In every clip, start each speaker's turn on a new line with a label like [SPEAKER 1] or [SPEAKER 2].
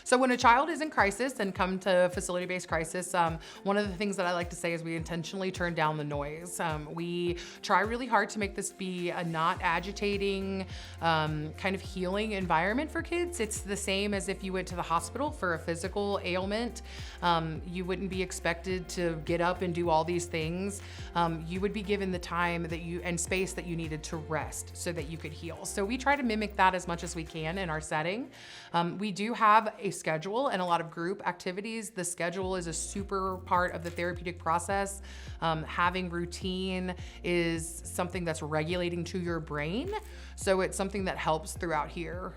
[SPEAKER 1] So when a child is in crisis and come to facility-based crisis, one of the things that I like to say is we intentionally turn down the noise. We try really hard to make this be a not agitating, kind of healing environment for kids. It's the same as if you went to the hospital for a physical ailment. You wouldn't be expected to get up and do all these things. You would be given the time that you and space that you needed to rest so that you could heal. So we try to mimic that as much as we can in our setting. We do have a schedule and a lot of group activities. The schedule is a super part of the therapeutic process. Having routine is something that's regulating to your brain. So it's something that helps throughout here.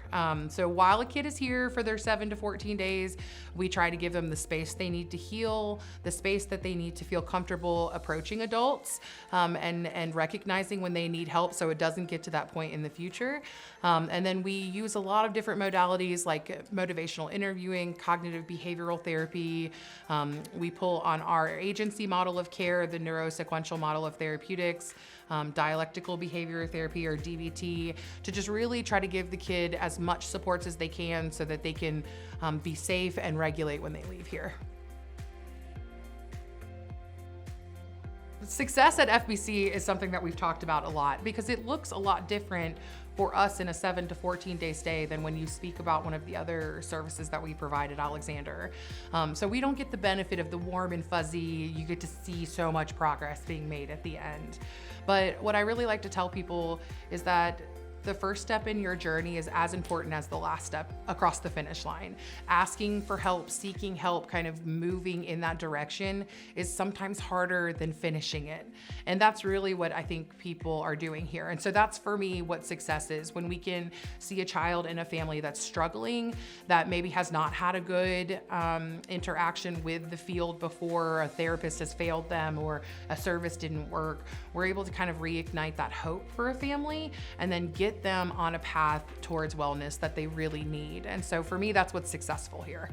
[SPEAKER 1] So while a kid is here for their 7 to 14 days, we try to give them the space they need to heal, the space that they need to feel comfortable approaching adults, and recognizing when they need help so it doesn't get to that point in the future. And then we use a lot of different modalities like motivational interviewing, cognitive behavioral therapy. We pull on our agency model of care, the neurosequential model of therapeutics, dialectical behavior therapy or DBT, to just really try to give the kid as much supports as they can so that they can be safe and regulate when they leave here. Success at FBC is something that we've talked about a lot because it looks a lot different for us in a 7 to 14 day stay than when you speak about one of the other services that we provide at Alexander. So we don't get the benefit of the warm and fuzzy, you get to see so much progress being made at the end. But what I really like to tell people is that the first step in your journey is as important as the last step across the finish line. Asking for help, seeking help, kind of moving in that direction is sometimes harder than finishing it. And that's really what I think people are doing here. And so that's for me what success is, when we can see a child in a family that's struggling, that maybe has not had a good interaction with the field before, a therapist has failed them or a service didn't work. We're able to kind of reignite that hope for a family and then get them on a path towards wellness that they really need. And so for me, that's what's successful here.